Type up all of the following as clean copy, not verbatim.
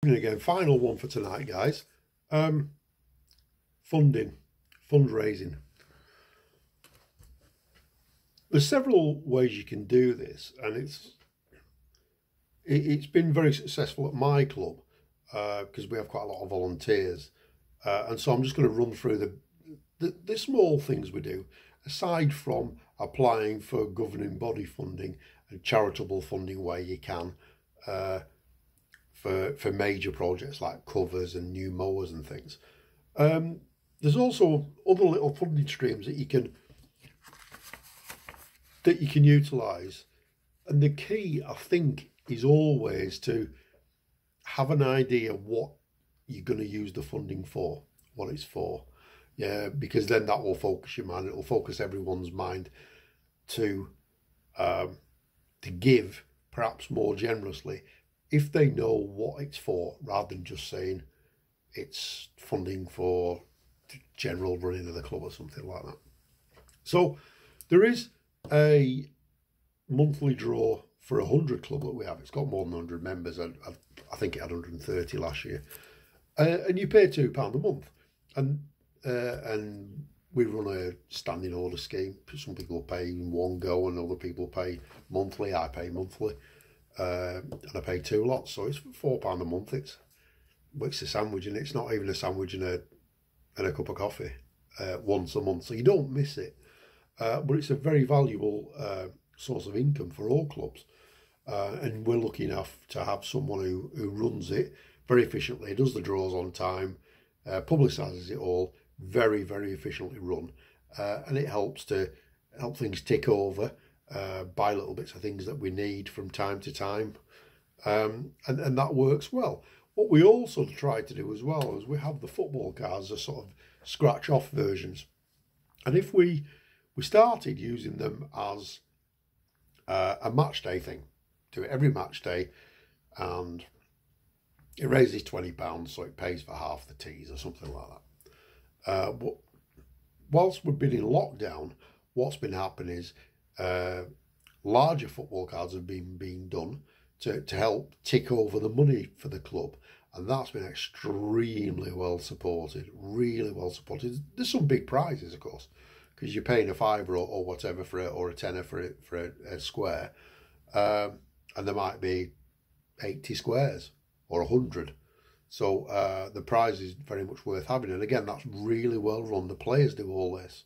And again, final one for tonight, guys. Funding, fundraising. There's several ways you can do this, and it's been very successful at my club because we have quite a lot of volunteers, and so I'm just going to run through the small things we do, aside from applying for governing body funding and charitable funding where you can for major projects like covers and new mowers and things. There's also other little funding streams that you can utilise, and the key, I think, is always to have an idea what you're going to use the funding for, what it's for. Yeah, because then that will focus your mind. It will focus everyone's mind to give perhaps more generously if they know what it's for, rather than just saying it's funding for general running of the club or something like that. So there is a monthly draw for 100 club that we have. It's got more than 100 members. I think it had 130 last year. And you pay £2 a month. And we run a standing order scheme. Some people pay in one go and other people pay monthly. I pay monthly. And I pay 2 lots. So it's £4 a month. It's a sandwich, and it's not even a sandwich and a cup of coffee once a month. So you don't miss it. But it's a very valuable source of income for all clubs. And we're lucky enough to have someone who runs it very efficiently, does the draws on time, publicises it all, very, very efficiently run. And it helps to help things tick over, buy little bits of things that we need from time to time. And that works well. What we also try to do as well is we have the football cards as sort of scratch off versions. And if we started using them as a match day thing, do it every match day, and it raises £20, so it pays for half the teas or something like that. But whilst we've been in lockdown, what's been happening is larger football cards have been being done to help tick over the money for the club, and that's been extremely well supported, really well supported. There's some big prizes, of course, because you're paying a £5 or whatever for it, or a tenner for a square, and there might be 80 squares or 100. So the prize is very much worth having. And again, that's really well run. The players do all this,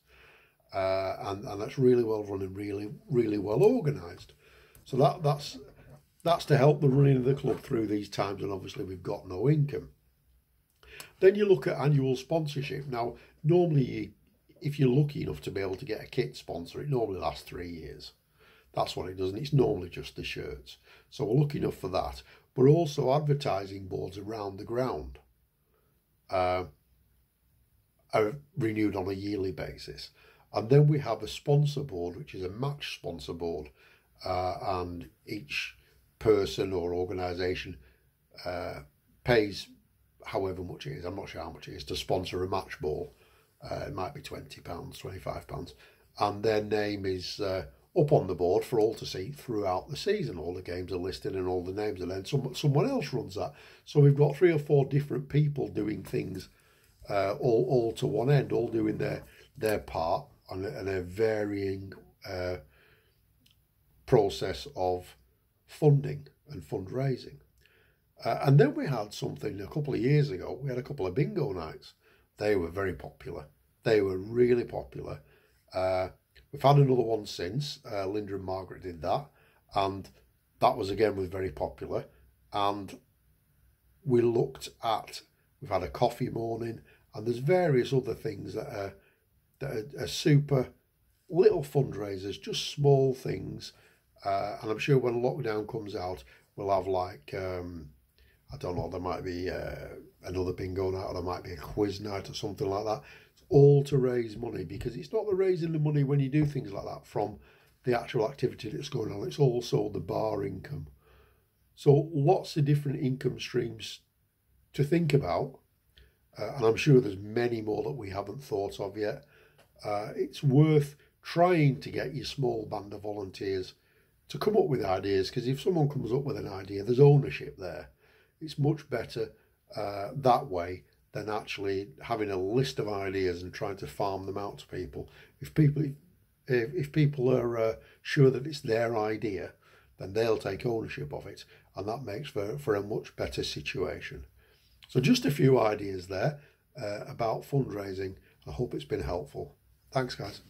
and that's really well run and really, really well organised. So that's to help the running of the club through these times, and obviously we've got no income. Then you look at annual sponsorship. Now, normally, if you're lucky enough to be able to get a kit sponsor, it normally lasts 3 years. That's what it does, and it's normally just the shirts. So we're lucky enough for that. But also advertising boards around the ground are renewed on a yearly basis. And then we have a sponsor board, which is a match sponsor board, and each person or organisation pays however much it is. I'm not sure how much it is to sponsor a match ball. It might be £20, £25, and their name is up on the board for all to see throughout the season. All the games are listed and all the names, and then someone else runs that. So we've got 3 or 4 different people doing things all to one end, all doing their part and a varying process of funding and fundraising. And then we had something a couple of years ago. We had a couple of bingo nights. They were very popular. They were really popular. We've had another one since. Linda and Margaret did that, and that was very popular. And we've had a coffee morning, and there's various other things that are super little fundraisers, just small things. And I'm sure when lockdown comes out, we'll have I don't know, there might be another bingo night, or there might be a quiz night or something like that. It's all to raise money, because it's not the raising the money when you do things like that from the actual activity that's going on. It's also the bar income. So lots of different income streams to think about. And I'm sure there's many more that we haven't thought of yet. It's worth trying to get your small band of volunteers to come up with ideas, because if someone comes up with an idea, there's ownership there. It's much better that way than actually having a list of ideas and trying to farm them out to people. If people are sure that it's their idea, then they'll take ownership of it, and that makes for a much better situation. So just a few ideas there about fundraising. I hope it's been helpful. Thanks, guys.